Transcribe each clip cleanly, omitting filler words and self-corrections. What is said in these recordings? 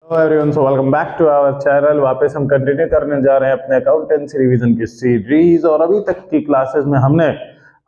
Hello everyone, so welcome back to our channel. वापस हम continue करने जा रहे हैं अपने अकाउंटेंसी रिवीजन की सीरीज। और अभी तक की क्लासेस में हमने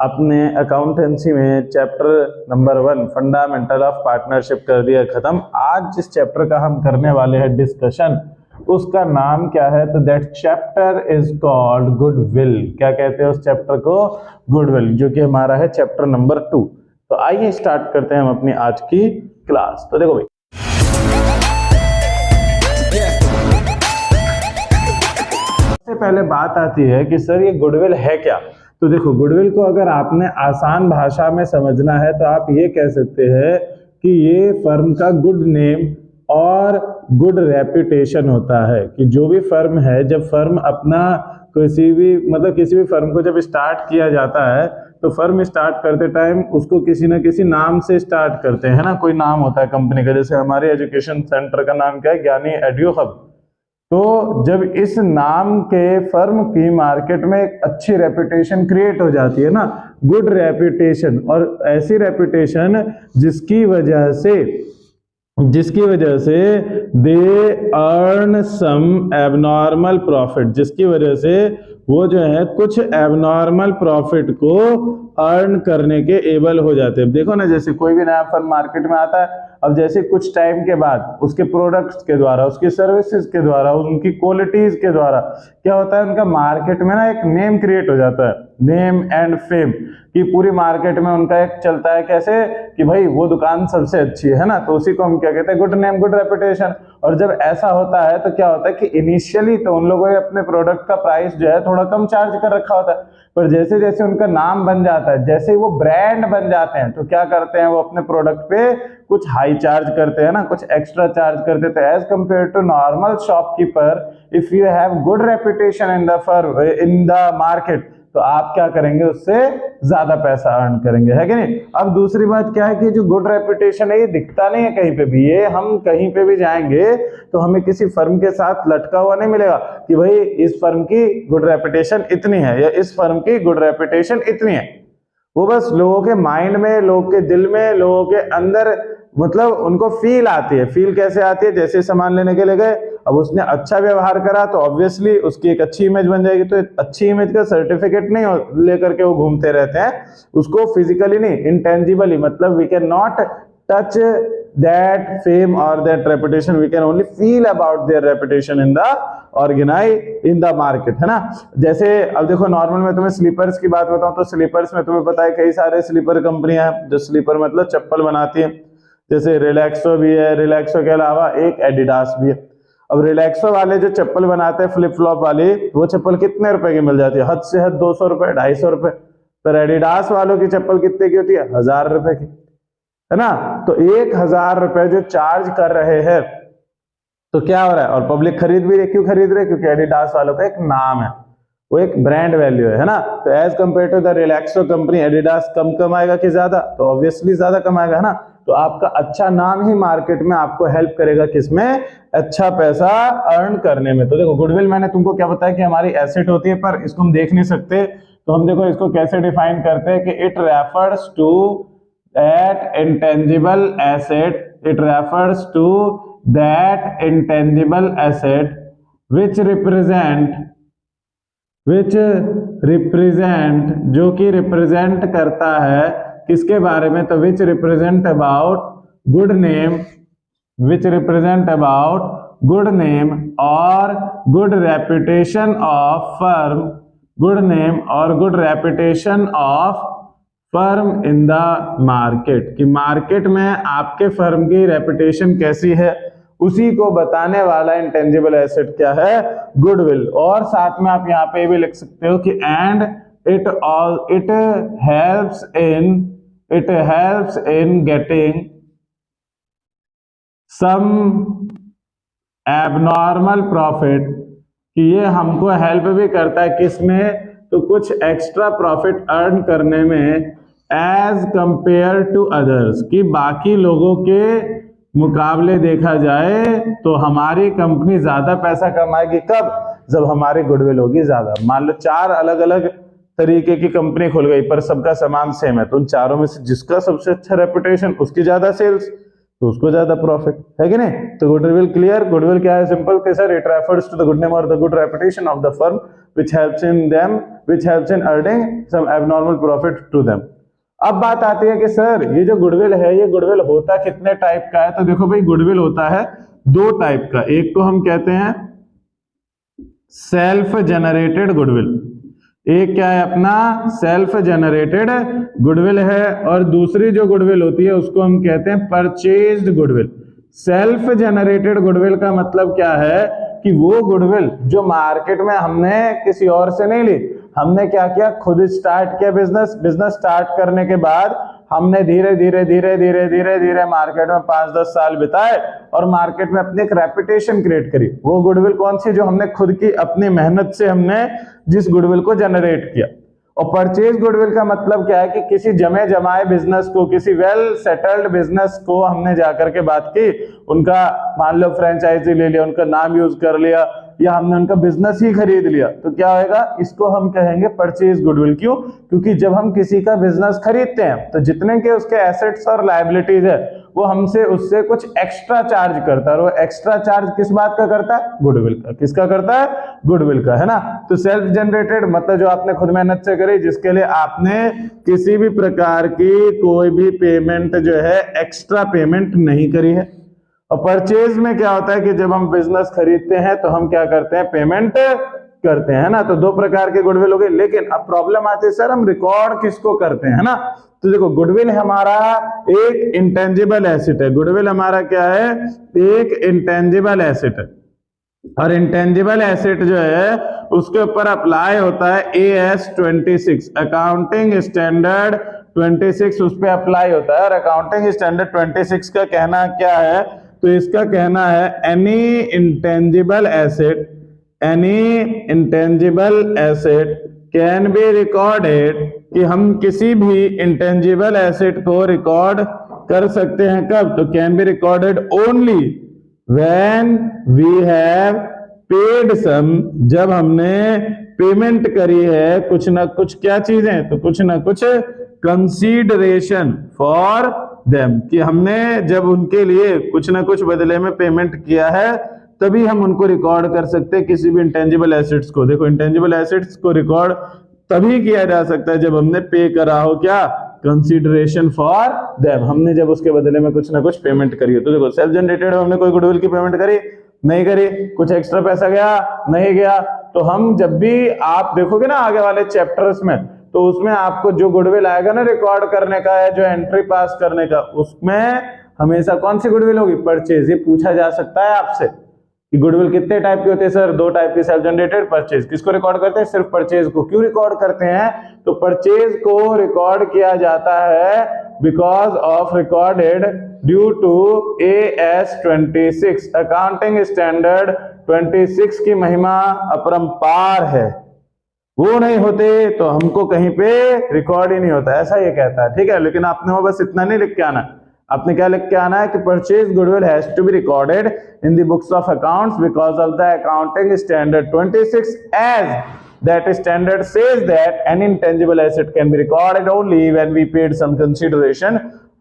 अपने अकाउंटेंसी में chapter number 1 fundamental of partnership कर दिया खत्म। आज जिस चैप्टर का हम करने वाले हैं डिस्कशन, उसका नाम क्या है? तो that chapter is called goodwill. क्या कहते हैं उस चैप्टर को? गुडविल, जो कि हमारा है चैप्टर नंबर 2। तो आइए स्टार्ट करते हैं हम अपनी आज की क्लास। तो देखो भाई, सबसे पहले बात आती है कि सर ये गुडविल है क्या? तो देखो, गुडविल को अगर आपने आसान भाषा में समझना है तो आप ये कह सकते हैं कि ये फर्म का गुड नेम और गुड रेपुटेशन होता है। कि जो भी फर्म है, जब फर्म अपना किसी भी फर्म को जब स्टार्ट किया जाता है तो फर्म स्टार्ट करते टाइम उसको किसी न किसी नाम से स्टार्ट करते हैं ना। कोई नाम होता है कंपनी का। जैसे हमारे एजुकेशन सेंटर का नाम क्या है? ज्ञानी एडुयो हब। तो जब इस नाम के फर्म की मार्केट में एक अच्छी रेपुटेशन क्रिएट हो जाती है ना, गुड रेपुटेशन, और ऐसी रेपुटेशन जिसकी वजह से they earn some abnormal profit, जिसकी वजह से वो जो है कुछ एबनॉर्मल प्रॉफिट को अर्न करने के एबल हो जाते हैं। देखो ना, जैसे कोई भी नया फर्म मार्केट में आता है, अब जैसे कुछ टाइम के बाद उसके प्रोडक्ट्स के द्वारा, उसकी सर्विसेज के द्वारा, उनकी क्वालिटीज के द्वारा क्या होता है, उनका मार्केट में ना एक नेम क्रिएट हो जाता है, नेम एंड फेम। कि पूरी मार्केट में उनका एक चलता है कैसे कि भाई वो दुकान सबसे अच्छी है ना। तो उसी को हम क्या कहते हैं? Good name, good reputation. और जब ऐसा होता है तो क्या होता है कि इनिशियली तो उन लोगों ने अपने प्रोडक्ट का प्राइस जो है थोड़ा कम चार्ज कर रखा होता है, पर जैसे जैसे उनका नाम बन जाता है, जैसे ही वो ब्रांड बन जाते हैं, तो क्या करते हैं? वो अपने प्रोडक्ट पे कुछ हाई चार्ज करते हैं ना, कुछ एक्स्ट्रा चार्ज कर देते हैं as compare to normal shopkeeper. If you have good reputation in the market, तो आप क्या करेंगे? उससे ज्यादा पैसा अर्न करेंगे, है कि नहीं? अब दूसरी बात क्या है कि जो गुड रेपुटेशन है ये दिखता नहीं है कहीं पे भी। ये हम कहीं पे भी जाएंगे तो हमें किसी फर्म के साथ लटका हुआ नहीं मिलेगा कि भाई इस फर्म की गुड रेपुटेशन इतनी है या इस फर्म की गुड रेपुटेशन इतनी है। वो बस लोगों के माइंड में, लोगों के दिल में, लोगों के अंदर उनको फील आती है। फील कैसे आती है? जैसे सामान लेने के लिए गए, अब उसने अच्छा व्यवहार करा तो ऑब्वियसली उसकी एक अच्छी इमेज बन जाएगी। तो अच्छी इमेज का सर्टिफिकेट नहीं लेकर के वो घूमते रहते हैं, उसको फिजिकली नहीं, इंटेंजिबली, मतलब we can not touch that fame और that reputation, we can only feel about their reputation in the market, है ना। जैसे अब देखो, नॉर्मल में तुम्हें स्लीपर्स की बात बताऊं तो स्लीपर्स में तुम्हें पता है कई सारे स्लीपर कंपनियां हैं जो स्लीपर मतलब चप्पल बनाती है। जैसे रिलैक्सो भी है, रिलैक्सो के अलावा एक एडिडास भी है। अब रिलैक्सो वाले जो चप्पल बनाते हैं फ्लिप फ्लॉप वाली, वो चप्पल कितने रुपए की मिल जाती है? हद से हद 200 रुपए, 250 रुपए। पर एडिडास वालों की चप्पल कितने की होती है? 1000 रुपए की, है ना। तो 1000 रुपए जो चार्ज कर रहे हैं, तो क्या हो रहा है? और पब्लिक खरीद भी रही। क्यों खरीद रहे? क्योंकि एडिडास वालों का एक नाम है, वो एक ब्रांड वैल्यू है ना। तो as compare to the Relaxo company, Adidas कम कमाएगा कि ज्यादा? तो ऑब्वियसली ज्यादा कमाएगा, है ना। तो आपका अच्छा नाम ही मार्केट में आपको हेल्प करेगा किसमें? अच्छा पैसा अर्न करने में। तो देखो, गुडविल मैंने तुमको क्या बताया कि हमारी एसेट होती है, पर इसको हम देख नहीं सकते। तो हम देखो इसको कैसे डिफाइन करते हैं कि it refers to that intangible asset, it refers to that intangible asset which represent, जो कि रिप्रेजेंट करता है किसके बारे में? तो which represent about good name, which represent about good name और good reputation of firm, good name और good reputation of firm in the market. कि मार्केट में आपके फर्म की रेपुटेशन कैसी है, उसी को बताने वाला इंटेंजिबल एसेट क्या है? गुडविल। और साथ में आप यहाँ पे भी लिख सकते हो कि and it helps in getting some abnormal profit, कि ये हमको हेल्प भी करता है किसमें? तो कुछ एक्स्ट्रा प्रॉफिट अर्न करने में एज कंपेयर टू अदर्स, कि बाकी लोगों के मुकाबले देखा जाए तो हमारी कंपनी ज्यादा पैसा कमाएगी। कब? जब हमारी गुडविल होगी ज्यादा। मान लो 4 अलग अलग तरीके की कंपनी खुल गई, पर सबका सामान सेम है, तो उन चारों में से जिसका सबसे अच्छा रेपुटेशन, उसकी ज्यादा सेल्स। तो उसको ज्यादा प्रॉफिट है कि नहीं। तो गुडविल क्लियर, गुडविल क्या है, सिंपल के sir, it refers to the good name और the good reputation of the firm which helps in earning some abnormal profit to them. अब बात आती है कि सर ये जो गुडविल है, ये गुडविल होता कितने टाइप का है। तो देखो भाई, गुडविल होता है दो टाइप का। एक को हम कहते हैं सेल्फ जनरेटेड गुडविल, एक क्या है अपना सेल्फ जनरेटेड गुडविल है, और दूसरी जो गुडविल होती है उसको हम कहते हैं purchased goodwill. Self generated goodwill का मतलब क्या है कि वो गुडविल जो मार्केट में हमने किसी और से नहीं ली, हमने क्या किया, खुद स्टार्ट किया बिजनेस स्टार्ट करने के बाद हमने धीरे धीरे मार्केट में 5-10 साल बिताए और मार्केट में अपनी एक रेपुटेशन क्रिएट करी। वो गुडविल कौन सी, जो हमने खुद की अपनी मेहनत से हमने जिस गुडविल को जनरेट किया। और परचेज गुडविल का मतलब क्या है कि किसी जमे जमाए बिजनेस को, किसी वेल सेटल्ड बिजनेस को हमने जाकर के बात की, उनका मान लो फ्रेंचाइजी ले लिया, उनका नाम यूज कर लिया, या हमने उनका बिजनेस ही खरीद लिया, तो क्या होगा, इसको हम कहेंगे परचेज गुडविल। क्यों? क्योंकि जब हम किसी का बिजनेस खरीदते हैं तो जितने के उसके एसेट्स और लायबिलिटीज है वो हमसे उससे कुछ एक्स्ट्रा चार्ज करता है, और वो एक्स्ट्रा चार्ज किस बात का करता है, गुडविल का। किसका करता है, गुडविल का, है ना। तो सेल्फ जनरेटेड मतलब जो आपने खुद मेहनत से करी, जिसके लिए आपने किसी भी प्रकार की कोई भी पेमेंट जो है एक्स्ट्रा पेमेंट नहीं करी है। और परचेज में क्या होता है कि जब हम बिजनेस खरीदते हैं तो हम क्या करते हैं, पेमेंट करते हैं, ना। तो दो प्रकार के गुडविल हो गए। लेकिन अब प्रॉब्लम आती है, सर हम रिकॉर्ड किसको करते हैं, है ना। तो देखो, गुडविल हमारा एक इंटेंजिबल एसेट है। गुडविल हमारा क्या है, एक इंटेंजिबल एसेट है, और इंटेंजिबल एसेट जो है उसके ऊपर अप्लाई होता है AS 26 अकाउंटिंग स्टैंडर्ड 26 उस पर अप्लाई होता है। और अकाउंटिंग स्टैंडर्ड 26 का कहना क्या है, तो इसका कहना है any intangible asset can be recorded, कि हम किसी भी इंटेंजिबल एसेट को रिकॉर्ड कर सकते हैं। कब? तो can be recorded only when we have paid some, जब हमने पेमेंट करी है कुछ ना कुछ, क्या चीजें, तो कुछ ना कुछ कंसीडरेशन फॉर देम, कि हमने जब उनके लिए कुछ ना कुछ बदले में पेमेंट किया है, तभी हम उनको रिकॉर्ड कर सकते हैं किसी भी इंटेंजिबल एसेट्स को। देखो, इंटेंजिबल एसेट्स को रिकॉर्ड तभी किया जा सकता है जब हमने पे करा हो, क्या, कंसीडरेशन फॉर देम, हमने जब उसके बदले में कुछ ना कुछ पेमेंट करी हो। तो देखो, सेल्फ जनरेटेड हमने कोई गुडविल की पेमेंट करी नहीं करी, कुछ एक्स्ट्रा पैसा गया नहीं गया, तो हम जब भी आप देखोगे ना आगे वाले चैप्टर्स में, तो उसमें आपको जो गुडविल आएगा ना रिकॉर्ड करने का या जो एंट्री पास करने का, उसमें हमेशा कौन सी गुडविल होगी, परचेज। ये पूछा जा सकता है आपसे कि गुडविल कितने टाइप की होती है, सर दो टाइप की, सेल्फ जनरेटेड, परचेज। किसको रिकॉर्ड करते हैं, सिर्फ परचेज को। क्यों रिकॉर्ड करते हैं, तो परचेज को रिकॉर्ड किया जाता है because of recorded due to AS 26 accounting standard 26 की महिमा अपरंपार है। वो नहीं होते तो हमको कहीं पे रिकॉर्ड ही नहीं होता, ऐसा ये कहता है, ठीक है। लेकिन आपने वो बस इतना नहीं लिख के आना, आपने क्या लिख के आना है कि purchase goodwill has to be recorded in the books of accounts because of the accounting standard 26 as that standard says that an intangible asset can be recorded only when we paid some consideration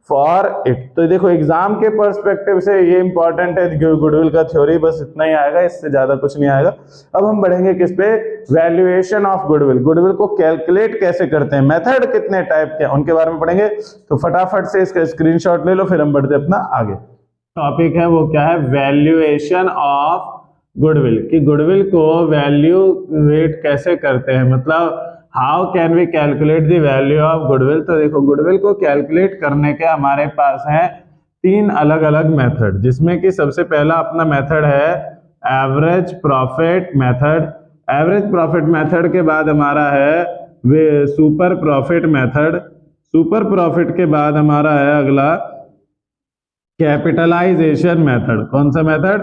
for it। तो देखो, exam के perspective से ये important है, goodwill का theory बस इतना ही आएगा, इससे ज्यादा कुछ नहीं आएगा। अब हम बढ़ेंगे किस पे, वैल्यूएशन ऑफ गुडविल। गुडविल को कैलकुलेट कैसे करते हैं, मेथड कितने टाइप के, उनके बारे में पढ़ेंगे। तो फटाफट से इसका स्क्रीनशॉट ले लो, फिर हम बढ़ते अपना आगे। टॉपिक है वो क्या है, वैल्यूएशन ऑफ गुडविल, कि गुडविल को वैल्यूएट कैसे करते हैं, मतलब how can we calculate the value of goodwill. तो देखो, गुडविल को कैलकुलेट करने के हमारे पास हैं 3 अलग अलग मेथड, जिसमें कि सबसे पहला अपना मेथड है average profit method. Average profit method के बाद हमारा है वे super profit method. Super profit के बाद हमारा है अगला कैपिटलाइजेशन मेथड। कौन सा मेथड,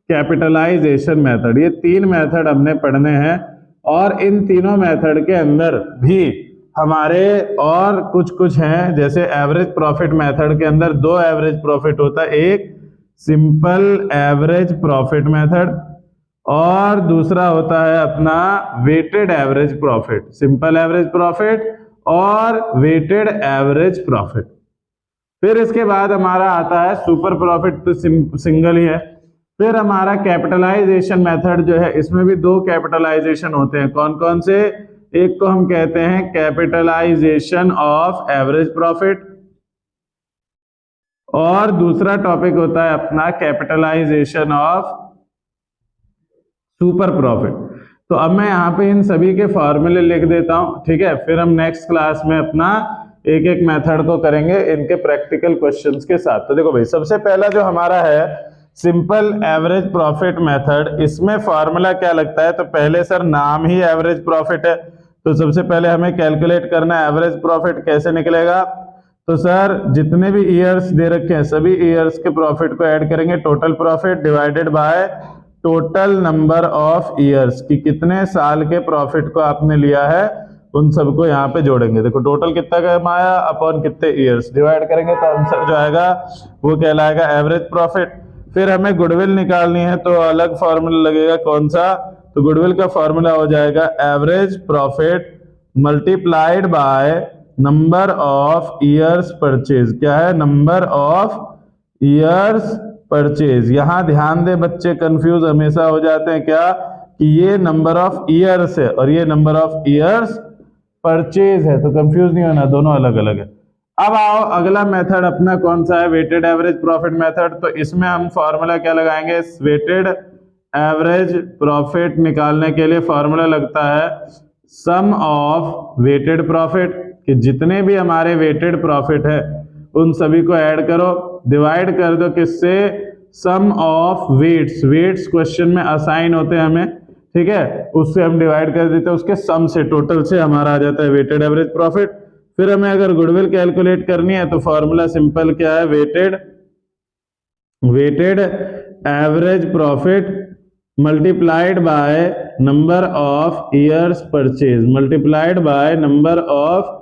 कैपिटलाइजेशन मेथड। ये 3 मेथड हमने पढ़ने हैं, और इन तीनों मेथड के अंदर भी हमारे और कुछ हैं, जैसे एवरेज प्रॉफिट मेथड के अंदर 2 एवरेज प्रॉफिट होता है, एक सिंपल एवरेज प्रॉफिट मेथड और दूसरा होता है अपना weighted average profit. Simple average profit और वेटेड एवरेज प्रॉफिट। फिर इसके बाद हमारा आता है सुपर प्रॉफिट, तो सिंगल ही है। फिर हमारा कैपिटलाइजेशन मेथड जो है, इसमें भी दो कैपिटलाइजेशन होते हैं। कौन कौन से? एक को हम कहते हैं कैपिटलाइजेशन ऑफ एवरेज प्रॉफिट, और दूसरा टॉपिक होता है अपना कैपिटलाइजेशन ऑफ सुपर प्रॉफिट। तो अब मैं यहाँ पे इन सभी के फॉर्मूले लिख देता हूं, ठीक है। फिर हम नेक्स्ट क्लास में अपना एक एक मेथड को करेंगे इनके प्रैक्टिकल क्वेश्चंस के साथ। तो देखो भाई, सबसे पहला जो हमारा है सिंपल एवरेज प्रॉफिट मेथड, इसमें फॉर्मूला क्या लगता है? तो पहले सर नाम ही एवरेज प्रॉफिट है, तो सबसे पहले हमें कैलकुलेट करना है एवरेज प्रॉफिट कैसे निकलेगा। तो सर जितने भी ईयर्स दे रखे हैं सभी ईयर्स के प्रॉफिट को ऐड करेंगे, total profit divided by total number of years, कि कितने साल के प्रॉफिट को आपने लिया है उन सबको यहाँ पे जोड़ेंगे। देखो टोटल कितना कमाया अपॉन कितने ईयर्स, डिवाइड करेंगे तो आंसर जो आएगा वो कहलाएगा एवरेज प्रॉफिट। फिर हमें गुडविल निकालनी है, तो अलग फॉर्मूला लगेगा। कौन सा? तो गुडविल का फॉर्मूला हो जाएगा average profit multiplied by number of years purchase. क्या है? Number of years purchase. यहां ध्यान दे बच्चे, कंफ्यूज हमेशा हो जाते हैं क्या, कि ये नंबर ऑफ ईयर्स है और ये नंबर ऑफ ईयर्स परचेज है, तो कंफ्यूज नहीं होना, दोनों अलग अलग है। अब आओ अगला मेथड अपना कौन सा है? Weighted average profit method. तो इसमें हम फॉर्मूला क्या लगाएंगे? वेटेड एवरेज प्रॉफिट निकालने के लिए फॉर्मूला लगता है सम ऑफ वेटेड प्रॉफिट, कि जितने भी हमारे वेटेड प्रॉफिट है उन सभी को ऐड करो, डिवाइड कर दो किससे? सम ऑफ वेट्स। वेट्स क्वेश्चन में असाइन होते हैं हमें, ठीक है, उससे हम डिवाइड कर देते हैं, उसके सम से, टोटल से हमारा आ जाता है वेटेड एवरेज प्रॉफिट। फिर हमें अगर गुडविल कैलकुलेट करनी है तो फॉर्मूला सिंपल क्या है? Weighted average profit multiplied by number of years purchase, multiplied by number of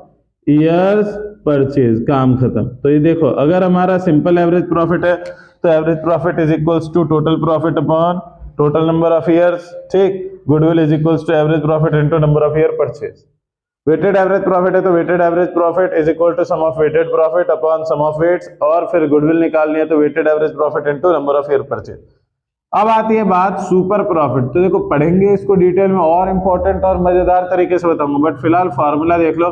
years purchase. काम खत्म। तो ये देखो, अगर हमारा सिंपल एवरेज प्रॉफिट है तो average profit is equals to total profit upon total number of years, ठीक। Goodwill is equals to average profit into number of year purchase. Weighted average profit है तो weighted average profit is equal to sum of weighted profit upon sum of weights, और फिर goodwill निकालनी है तो weighted average profit into number of year purchase. अब आती है बात सुपर प्रॉफिट। तो देखो पढ़ेंगे इसको डिटेल में और इंपॉर्टेंट और मजेदार तरीके से बताऊंगा, बट फिलहाल फॉर्मूला देख लो।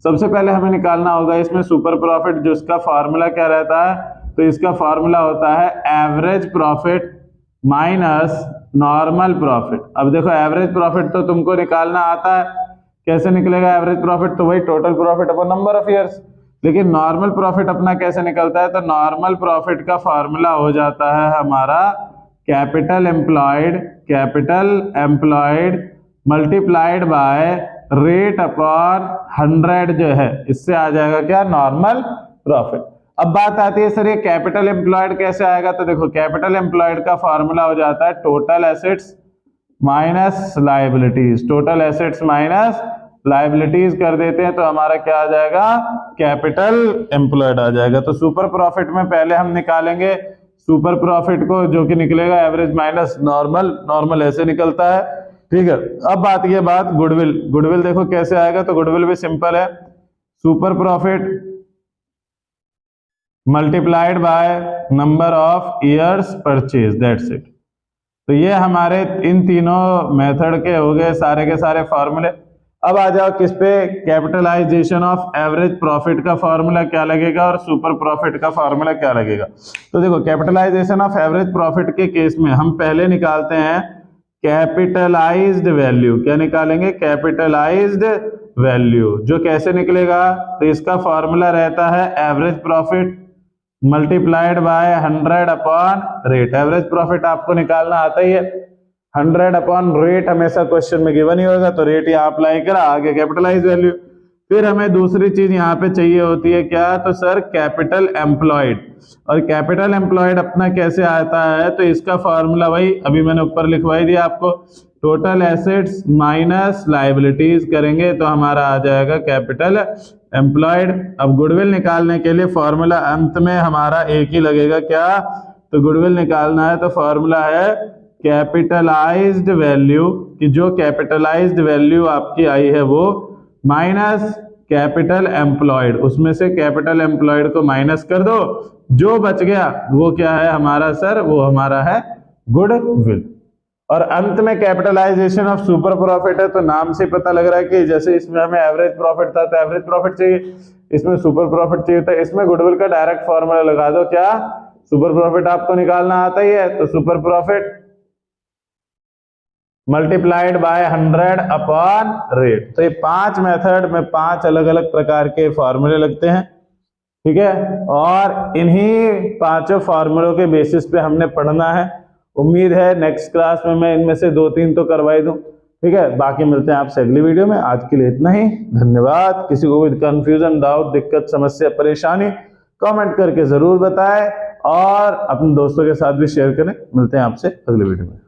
सबसे पहले हमें निकालना होगा इसमें सुपर प्रॉफिट, जो इसका फॉर्मूला क्या रहता है? तो इसका फॉर्मूला होता है average profit minus normal profit. अब देखो एवरेज प्रॉफिट तो तुमको निकालना आता है, कैसे निकलेगा एवरेज प्रॉफिट? तो वही total profit upon number of years. लेकिन नॉर्मल प्रॉफिट अपना कैसे निकलता है? तो नॉर्मल प्रॉफिट का फॉर्मूला हो जाता है हमारा capital employed multiplied by rate upon 100 जो है, इससे आ जाएगा क्या? Normal profit. अब बात आती है सर ये कैपिटल एम्प्लॉयड कैसे आएगा? तो देखो कैपिटल एम्प्लॉयड का फॉर्मूला हो जाता है total assets minus liabilities. Total assets minus liabilities कर देते हैं तो हमारा क्या आ जाएगा? कैपिटल एम्प्लॉयड आ जाएगा। तो सुपर प्रॉफिट में पहले हम निकालेंगे सुपर प्रॉफिट को, जो कि निकलेगा एवरेज माइनस नॉर्मल। नॉर्मल ऐसे निकलता है, ठीक है। अब बात ये बात गुडविल। गुडविल देखो कैसे आएगा? तो गुडविल भी सिंपल है, super profit multiplied by number of years purchase, that's it. तो ये हमारे इन तीनों मेथड के हो गए सारे के सारे फॉर्मूले। अब आ जाओ किस पे? कैपिटलाइजेशन ऑफ एवरेज प्रॉफिट का फॉर्मूला क्या लगेगा और सुपर प्रॉफिट का फॉर्मूला क्या लगेगा। तो देखो कैपिटलाइजेशन ऑफ एवरेज प्रॉफिट के केस में हम पहले निकालते हैं कैपिटलाइज्ड वैल्यू। क्या निकालेंगे? Capitalised value. जो कैसे निकलेगा? तो इसका फॉर्मूला रहता है average profit multiplied bye 100 upon rate. Average profit आपको निकालना आता ही है, 100 अपॉन रेट हमेशा क्वेश्चन में गिवन ही होगा, तो रेट यहाँ अप्लाई करा, आगे कैपिटलाइज वैल्यू। फिर हमें दूसरी चीज यहाँ पे चाहिए होती है क्या? तो सर कैपिटल एम्प्लॉयड। और कैपिटल एम्प्लॉयड अपना कैसे आता है? तो इसका फॉर्मूला वही अभी मैंने ऊपर लिखवाई दिया आपको, टोटल एसेट्स माइनस लायबिलिटीज करेंगे तो हमारा आ जाएगा कैपिटल एम्प्लॉयड। अब गुडविल निकालने के लिए फॉर्मूला अंत में हमारा एक ही लगेगा, क्या? तो गुडविल निकालना है तो फॉर्मूला है कैपिटलाइज्ड वैल्यू, कि जो कैपिटलाइज्ड वैल्यू आपकी आई है वो माइनस कैपिटल एम्प्लॉयड, उसमें से कैपिटल एम्प्लॉयड को माइनस कर दो, जो बच गया वो क्या है हमारा सर, वो हमारा है गुडविल। और अंत में कैपिटलाइजेशन ऑफ सुपर प्रॉफिट है, तो नाम से पता लग रहा है कि जैसे इसमें हमें एवरेज प्रॉफिट था तो एवरेज प्रॉफिट चाहिए, इसमें सुपर प्रॉफिट चाहिए, तो इसमें गुडविल का डायरेक्ट फॉर्मूला लगा दो, क्या सुपर प्रॉफिट आपको निकालना आता ही है, तो super profit multiplied bye 100 upon rate. तो ये 5 मेथड में 5 अलग अलग प्रकार के फॉर्मूले लगते हैं, ठीक है, और इन्हीं पांचों फॉर्मूलों के बेसिस पे हमने पढ़ना है। उम्मीद है नेक्स्ट क्लास में मैं इनमें से 2-3 तो करवाई दूं, ठीक है। बाकी मिलते हैं आपसे अगली वीडियो में, आज के लिए इतना ही, धन्यवाद। किसी को भी कंफ्यूजन, डाउट, दिक्कत, समस्या, परेशानी कमेंट करके जरूर बताएं और अपने दोस्तों के साथ भी शेयर करें। मिलते हैं आपसे अगली वीडियो में।